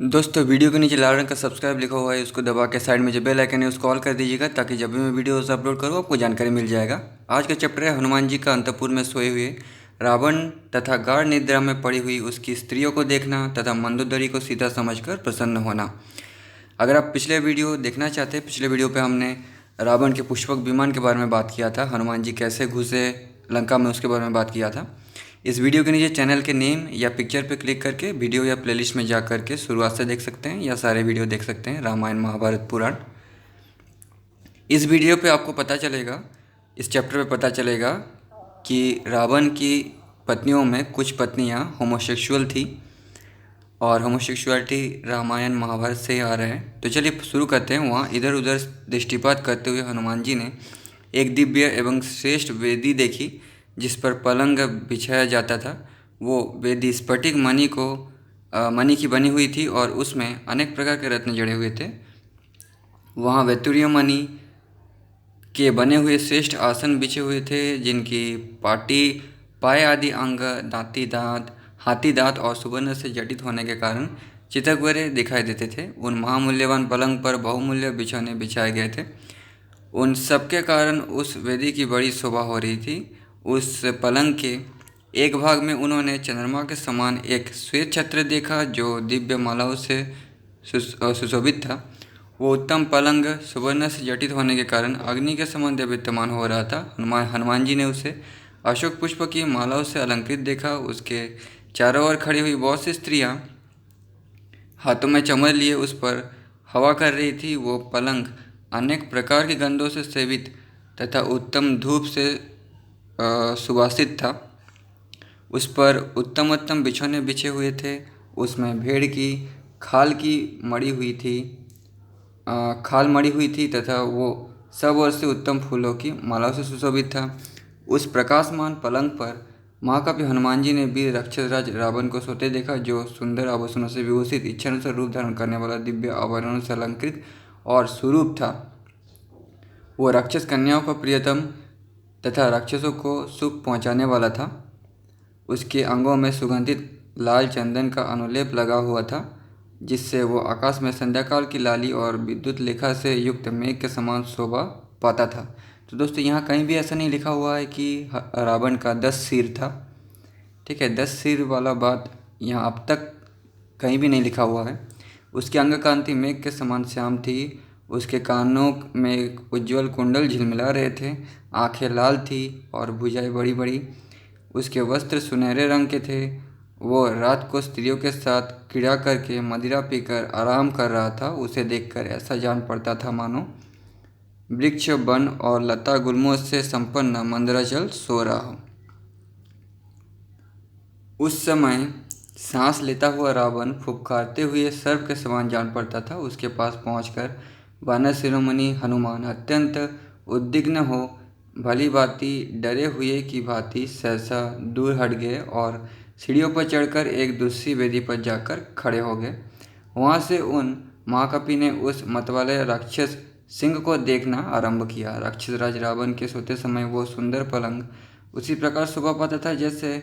दोस्तों वीडियो के नीचे लाल रंग का सब्सक्राइब लिखा हुआ है, उसको दबा के साइड में जो बेल आइकन है उसको ऑल कर दीजिएगा ताकि जब भी मैं वीडियोस अपलोड करूँ आपको जानकारी मिल जाएगा। आज का चैप्टर है हनुमान जी का अंतपुर में सोए हुए रावण तथा गाढ़ निद्रा में पड़ी हुई उसकी स्त्रियों को देखना तथा मंदोदरी को सीता समझकर प्रसन्न होना। अगर आप पिछले वीडियो देखना चाहते हैं, पिछले वीडियो पे हमने रावण के पुष्पक विमान के बारे में बात किया था, हनुमान जी कैसे घुसे लंका में उसके बारे में बात किया था। इस वीडियो के नीचे चैनल के नेम या पिक्चर पे क्लिक करके वीडियो या प्लेलिस्ट में जा कर के शुरुआत से देख सकते हैं या सारे वीडियो देख सकते हैं, रामायण महाभारत पुराण। इस वीडियो पे आपको पता चलेगा, इस चैप्टर पे पता चलेगा कि रावण की पत्नियों में कुछ पत्नियां होमोसेक्सुअल थी और होमोसेक्सुअलिटी रामायण महाभारत से ही आ रहा है। तो चलिए शुरू करते हैं। वहाँ इधर उधर दृष्टिपात करते हुए हनुमान जी ने एक दिव्य एवं श्रेष्ठ वेदी देखी जिस पर पलंग बिछाया जाता था। वो वेदी स्फटिक मणि की बनी हुई थी और उसमें अनेक प्रकार के रत्न जड़े हुए थे। वहाँ वैतूर्य मणि के बने हुए श्रेष्ठ आसन बिछे हुए थे जिनकी पाटी पाए आदि अंग हाथी दांत और सुवर्ण से जटित होने के कारण चितकबरे दिखाई देते थे। उन महामूल्यवान पलंग पर बहुमूल्य बिछौने बिछाए गए थे। उन सब के कारण उस वेदी की बड़ी शोभा हो रही थी। उस पलंग के एक भाग में उन्होंने चंद्रमा के समान एक श्वेत छत्र देखा जो दिव्य मालाओं से सुशोभित था। वो उत्तम पलंग सुवर्ण से जटित होने के कारण अग्नि के समान देदीप्यमान हो रहा था। हनुमान जी ने उसे अशोक पुष्प की मालाओं से अलंकृत देखा। उसके चारों ओर खड़ी हुई बहुत सी स्त्रियां हाथों में चम्मच लिए उस पर हवा कर रही थी। वो पलंग अनेक प्रकार की गंधों से सेवित तथा उत्तम धूप से सुवासित था। उस पर उत्तम उत्तम बिछौने बिछे हुए थे। उसमें भेड़ की खाल मड़ी हुई थी तथा वो सब ओर से उत्तम फूलों की मालाओं से सुशोभित था। उस प्रकाशमान पलंग पर महाकवि हनुमान जी ने वीर राक्षसराज रावण को सोते देखा जो सुंदर आभूषणों से विभूषित इच्छानुसार रूप धारण करने वाला दिव्य आभरणों से अलंकृत और सुरूप था। वो राक्षस कन्याओं का प्रियतम तथा राक्षसों को सुख पहुंचाने वाला था। उसके अंगों में सुगंधित लाल चंदन का अनुलेप लगा हुआ था जिससे वो आकाश में संध्याकाल की लाली और विद्युत लेखा से युक्त मेघ के समान शोभा पाता था। तो दोस्तों यहाँ कहीं भी ऐसा नहीं लिखा हुआ है कि रावण का 10 सिर था। ठीक है, 10 सिर वाला बात यहाँ अब तक कहीं भी नहीं लिखा हुआ है। उसकी अंग कांति मेघ के समान श्याम थी। उसके कानों में उज्ज्वल कुंडल झिलमिला रहे थे। आंखें लाल थी और भुजाएं बड़ी बड़ी। उसके वस्त्र सुनहरे रंग के थे। वो रात को स्त्रियों के साथ क्रीड़ा करके मदिरा पीकर आराम कर रहा था। उसे देखकर ऐसा जान पड़ता था मानो वृक्ष वन और लता गुल्मों से संपन्न मंदराचल सो रहा हो। उस समय सांस लेता हुआ रावण फुफकारते हुए सर्प के समान जान पड़ता था। उसके पास पहुंचकर वानर शिरोमणि हनुमान अत्यंत उद्विग्न हो भली भांति डरे हुए की भांति सहसा दूर हट गए और सीढ़ियों पर चढ़कर एक दूसरी वेदी पर जाकर खड़े हो गए। वहां से उन महाकपि ने उस मतवाले राक्षस सिंह को देखना आरंभ किया। राक्षस राज रावण के सोते समय वो सुंदर पलंग उसी प्रकार शोभा पाता था जैसे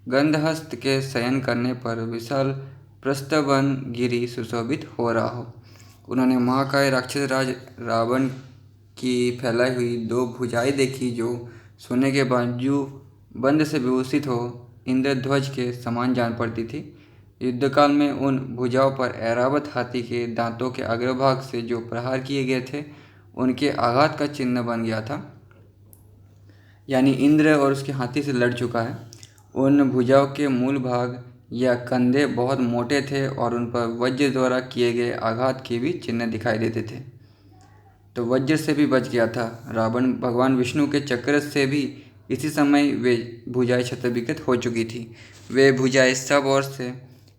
गंधहस्त के शयन करने पर विशाल प्रस्थवन गिरी सुशोभित हो रहा हो। उन्होंने महाकाय राक्षस राज रावण की फैलाई हुई 2 भुजाएं देखी जो सोने के बाजू बंद से विभूषित हो इंद्रध्वज के समान जान पड़ती थी। युद्धकाल में उन भुजाओं पर ऐरावत हाथी के दांतों के अग्रभाग से जो प्रहार किए गए थे उनके आघात का चिन्ह बन गया था, यानी इंद्र और उसके हाथी से लड़ चुका है। उन भुजाओं के मूल भाग या कंधे बहुत मोटे थे और उन पर वज्र द्वारा किए गए आघात के भी चिन्ह दिखाई देते थे। तो वज्र से भी बच गया था। रावण भगवान विष्णु के चक्र से भी इसी समय वे भुजाएं क्षतविकृत हो चुकी थी। वे भुजाएं सब ओर से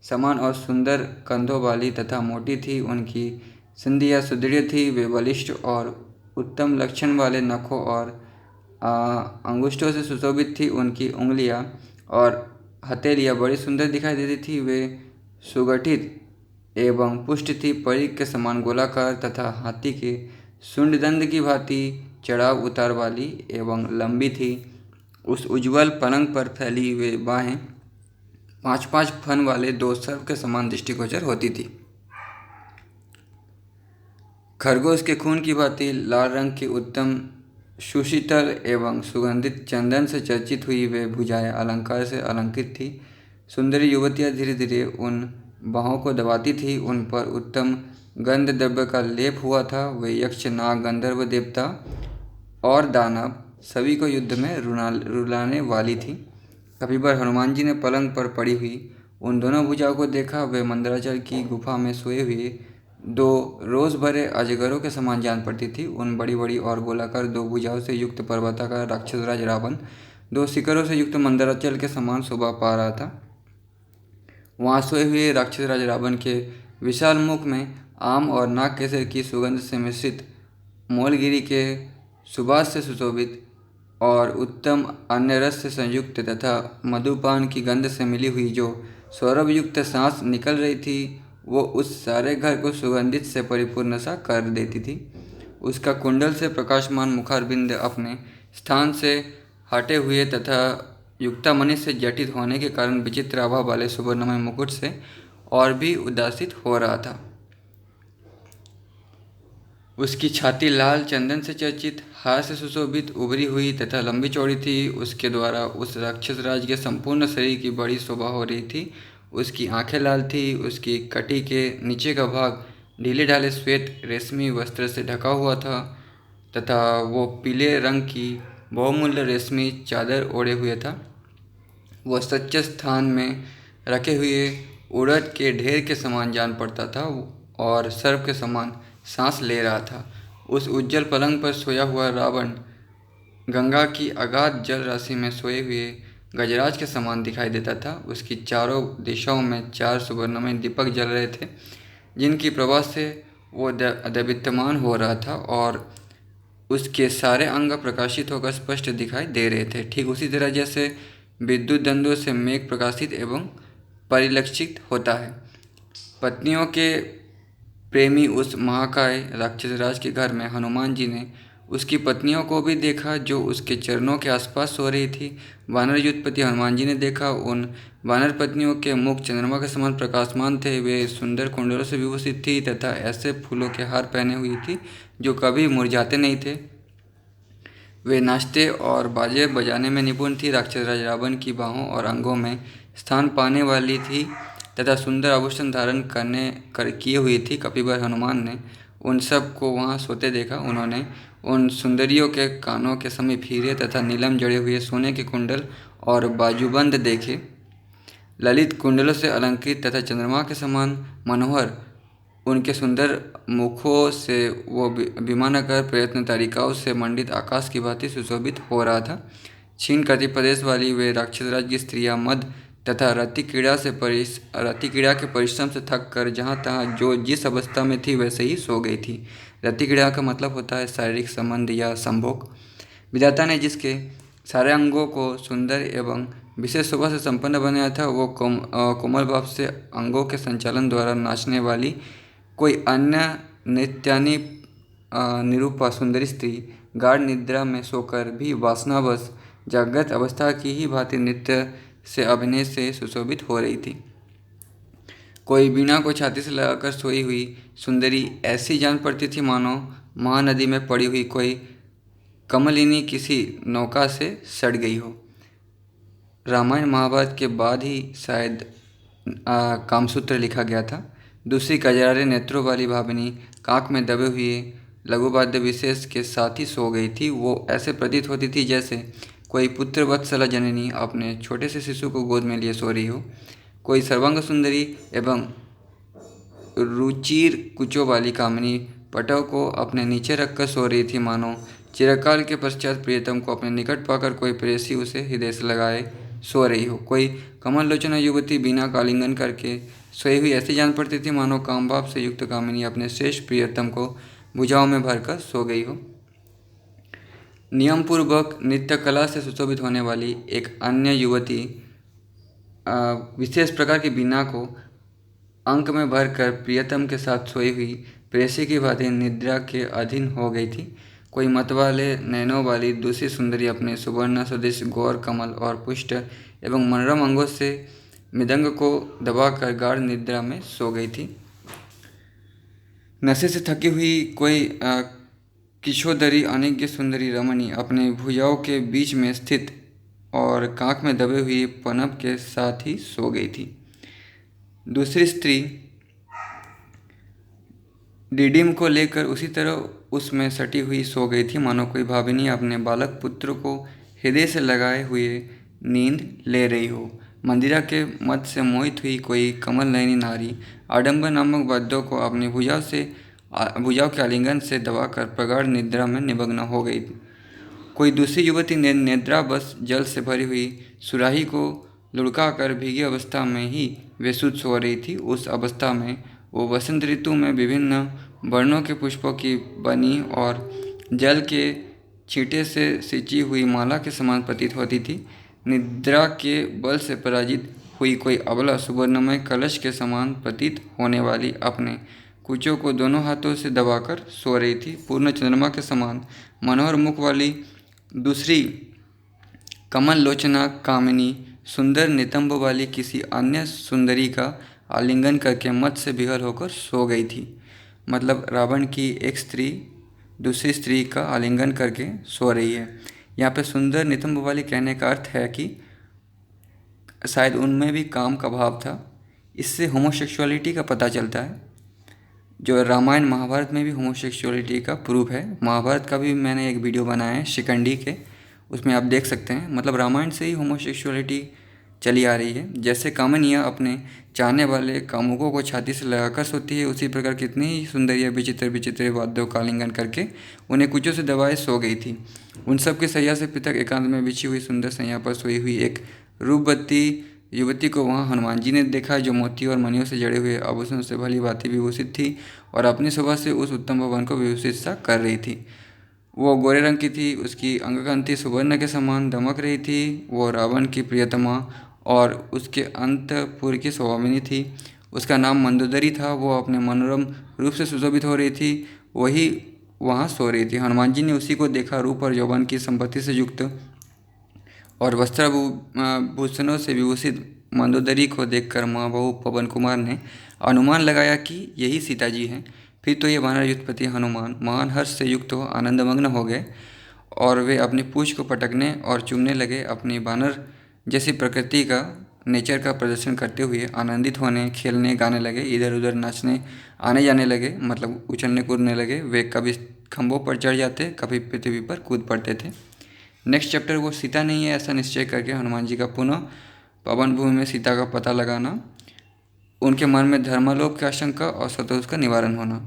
समान और सुंदर कंधों वाली तथा मोटी थी। उनकी संधियाँ सुदृढ़ थी। वे बलिष्ठ और उत्तम लक्षण वाले नखों और अंगुष्ठों से सुशोभित थी। उनकी उंगलियां और हथेलियां बड़ी सुंदर दिखाई देती थी। वे सुगठित एवं पुष्ट थी, परिघ के समान गोलाकार तथा हाथी के शुंडदंड की भांति चढ़ाव उतार वाली एवं लंबी थी। उस उज्ज्वल पलंग पर फैली हुई बाहें 5-5 फन वाले 2 सर्प के समान दृष्टिगोचर होती थी। खरगोश के खून की भांति लाल रंग की उत्तम सुशीतल एवं सुगंधित चंदन से चर्चित हुई वे भुजाएं अलंकार से अलंकृत थी। सुंदरी युवतियाँ धीरे धीरे उन बाहों को दबाती थी। उन पर उत्तम गंध द्रव्य का लेप हुआ था। वे यक्ष, नाग, गंधर्व, देवता और दानव सभी को युद्ध में रुलाने वाली थी। कपिवर हनुमान जी ने पलंग पर पड़ी हुई उन दोनों भुजाओं को देखा। वे मंदराचल की गुफा में सोए हुए दो रोज भरे अजगरों के समान जान पड़ती थी। उन बड़ी बड़ी और गोलाकार दो भुजाओं से युक्त पर्वताकार राक्षसराज रावण दो शिखरों से युक्त मंदराचल के समान शोभा पा रहा था। वहाँ सोए हुए राक्षसराज रावण के विशाल मुख में आम और नाग केसर की सुगंध से मिश्रित, मोलगिरी के सुबास से सुशोभित और उत्तम अन्य रस से संयुक्त तथा मधुपान की गंध से मिली हुई जो सौरभ युक्त सांस निकल रही थी, वो उस सारे घर को सुगंधित से परिपूर्ण सा कर देती थी। उसका कुंडल से प्रकाशमान मुखारबिंद अपने स्थान से हटे हुए तथा युक्तामणि से जटित होने के कारण विचित्र आभा वाले सुवर्णमय मुकुट से और भी उदासित हो रहा था। उसकी छाती लाल चंदन से चर्चित, हार से सुशोभित, उभरी हुई तथा लंबी चौड़ी थी। उसके द्वारा उस राक्षस राज के संपूर्ण शरीर की बड़ी शोभा हो रही थी। उसकी आंखें लाल थी। उसकी कटी के नीचे का भाग ढीले ढाले श्वेत रेशमी वस्त्र से ढका हुआ था तथा वो पीले रंग की बहुमूल्य रेशमी चादर ओढ़े हुए था। वह सच्चे स्थान में रखे हुए उड़द के ढेर के समान जान पड़ता था और सर्प के समान सांस ले रहा था। उस उज्जवल पलंग पर सोया हुआ रावण गंगा की अगाध जल राशि में सोए हुए गजराज के समान दिखाई देता था। उसकी चारों दिशाओं में चार सुवर्णमय दीपक जल रहे थे, जिनकी प्रभा से वो दीप्यमान हो रहा था और उसके सारे अंग प्रकाशित होकर स्पष्ट दिखाई दे रहे थे। ठीक उसी तरह जैसे विद्युत दंडों से मेघ प्रकाशित एवं परिलक्षित होता है। पत्नियों के प्रेमी उस महाकाय राक्षसराज के घर में हनुमान जी ने उसकी पत्नियों को भी देखा जो उसके चरणों के आसपास सो रही थी। वानर युद्धपति हनुमान जी ने देखा उन वानर पत्नियों के मुख चंद्रमा के समान प्रकाशमान थे। वे सुंदर कुंडलों से विभूषित थी तथा ऐसे फूलों के हार पहने हुई थी जो कभी मुरझाते नहीं थे। वे नाचते और बाजे बजाने में निपुण थी। राक्षसराज रावण की बाहों और अंगों में स्थान पाने वाली थी तथा सुंदर आभूषण धारण किए हुई थी। कपिवर हनुमान ने उन सब को वहाँ सोते देखा। उन्होंने उन सुंदरियों के कानों के समीप हीरे तथा नीलम जड़े हुए सोने के कुंडल और बाजूबंद देखे। ललित कुंडलों से अलंकृत तथा चंद्रमा के समान मनोहर उनके सुंदर मुखों से वो विमानाकार प्रयत्न तारिकाओं से मंडित आकाश की भांति सुशोभित हो रहा था। क्षीण कति प्रदेश वाली वे राक्षसराज की स्त्रियां मद तथा रति क्रीड़ा के परिश्रम से थक कर जहाँ तहाँ जो जिस अवस्था में थी वैसे ही सो गई थी। रति क्रीड़ा का मतलब होता है शारीरिक संबंध या संभोग। विधाता ने जिसके सारे अंगों को सुंदर एवं विशेष शोभा से संपन्न बनाया था, वो कोमल भाव से अंगों के संचालन द्वारा नाचने वाली कोई अन्य नृत्यानी निरूपा सुंदरी स्त्री गाढ़ निद्रा में सोकर भी वासनावश जागृत अवस्था की ही भांति नृत्य से अभिनय से सुशोभित हो रही थी। कोई बीणा को छाती से लगाकर सोई हुई सुंदरी ऐसी जान पड़ती थी मानो महानदी में पड़ी हुई कोई कमलिनी किसी नौका से सड़ गई हो। रामायण महाभारत के बाद ही शायद कामसूत्र लिखा गया था। दूसरी कजरारे नेत्रों वाली भामिनी कांख में दबे हुए लघुवाद्य विशेष के साथ ही सो गई थी। वो ऐसे प्रतीत होती थी जैसे कोई पुत्र वत्सला जननी अपने छोटे से शिशु को गोद में लिए सो रही हो। कोई सर्वांग सुंदरी एवं रुचिर कुचों वाली कामिनी पटव को अपने नीचे रखकर सो रही थी, मानो चिरकाल के पश्चात प्रियतम को अपने निकट पाकर कोई प्रेयसी उसे हृदय से लगाए सो रही हो। कोई कमल लोचना युवती बिना कालिंगन करके सोई हुई ऐसी जान पड़ती थी मानो कामभाव से युक्त कामिनी अपने श्रेष्ठ प्रियतम को भुजाओं में भरकर सो गई हो। नियमपूर्वक नृत्य कला से सुशोभित होने वाली एक अन्य युवती विशेष प्रकार की बीना को अंक में भरकर प्रियतम के साथ सोई हुई प्रेयसी की भांति निद्रा के अधीन हो गई थी। कोई मतवाले नैनों वाली दूसरी सुंदरी अपने सुवर्ण सदृश गौर कमल और पुष्ट एवं मनोरम अंगों से मृदंग को दबाकर गाढ़ निद्रा में सो गई थी। नशे से थकी हुई कोई किशोदरी अनिज्ञ सुंदरी रमणी अपने भुजाओं के बीच में स्थित और कांख में दबे हुए पनप के साथ ही सो गई थी। दूसरी स्त्री डिडिम को लेकर उसी तरह उसमें सटी हुई सो गई थी, मानो कोई भाविनी अपने बालक पुत्र को हृदय से लगाए हुए नींद ले रही हो। मंदिरा के मत से मोहित हुई कोई कमल नयनी नारी आडंबर नामक वाद्यों को अपनी भुजाओं के आलिंगन से दबाकर प्रगाढ़ निद्रा में निमग्न हो गई। कोई दूसरी युवती निद्रा बस जल से भरी हुई सुराही को लुढ़काकर भीगी अवस्था में ही बेसुध सो रही थी। उस अवस्था में वो वसंत ऋतु में विभिन्न वर्णों के पुष्पों की बनी और जल के छींटे से सिंची हुई माला के समान प्रतीत होती थी। निद्रा के बल से पराजित हुई कोई अबला सुवर्णमय कलश के समान प्रतीत होने वाली अपने कुचों को दोनों हाथों से दबाकर सो रही थी। पूर्ण चंद्रमा के समान मनोहर मुख वाली दूसरी कमल लोचना कामिनी सुंदर नितंब वाली किसी अन्य सुंदरी का आलिंगन करके मत से विहल होकर सो गई थी। मतलब रावण की एक स्त्री दूसरी स्त्री का आलिंगन करके सो रही है। यहाँ पे सुंदर नितंब वाली कहने का अर्थ है कि शायद उनमें भी काम का भाव था। इससे होमोसेक्सुअलिटी का पता चलता है, जो रामायण महाभारत में भी होमोसेक्सुअलिटी का प्रूफ है। महाभारत का भी मैंने एक वीडियो बनाया है शिखंडी के, उसमें आप देख सकते हैं। मतलब रामायण से ही होमोसेक्सुअलिटी चली आ रही है। जैसे कामनिया अपने चाहने वाले कामुकों को छाती से लगाकर सोती है, उसी प्रकार कितनी ही सुंदरियाँ विचित्र विचित्र वाद्यों का आलिंगन करके उन्हें कुचों से दबाए सो गई थी। उन सब की सैया से पृथक एकांत में बिछी हुई सुंदर सैया पर सोई हुई एक रूपवती युवती को वहाँ हनुमान जी ने देखा, जो मोती और मणियों से जड़े हुए आभूषणों से भली भांति विभूषित थी और अपनी शोभा से उस उत्तम भवन को विभूषित सा कर रही थी। वो गोरे रंग की थी, उसकी अंगकांति सुवर्ण के समान दमक रही थी। वो रावण की प्रियतमा और उसके अंतपुर की स्वामिनी थी। उसका नाम मंदोदरी था। वो अपने मनोरम रूप से सुशोभित हो रही थी, वही वहाँ सो रही थी। हनुमान जी ने उसी को देखा। रूप और यौवन की संपत्ति से युक्त और वस्त्राभूषणों से विभूषित मंदोदरी को देखकर माँ बहू पवन कुमार ने अनुमान लगाया कि यही सीता जी हैं। फिर तो ये वानर युद्धपति हनुमान महान हर्ष से युक्त हो आनंदमग्न हो गए और वे अपनी पूंछ को पटकने और चूमने लगे। अपनी वानर जैसी प्रकृति का नेचर का प्रदर्शन करते हुए आनंदित होने, खेलने, गाने लगे, इधर उधर नाचने आने जाने लगे, मतलब उछलने कूदने लगे। वे कभी खंभों पर चढ़ जाते, कभी पृथ्वी पर कूद पड़ते थे। नेक्स्ट चैप्टर वो सीता नहीं है ऐसा निश्चय करके हनुमान जी का पुनः पवन भूमि में सीता का पता लगाना, उनके मन में धर्मालोक की आशंका और स्वतः उसका निवारण होना।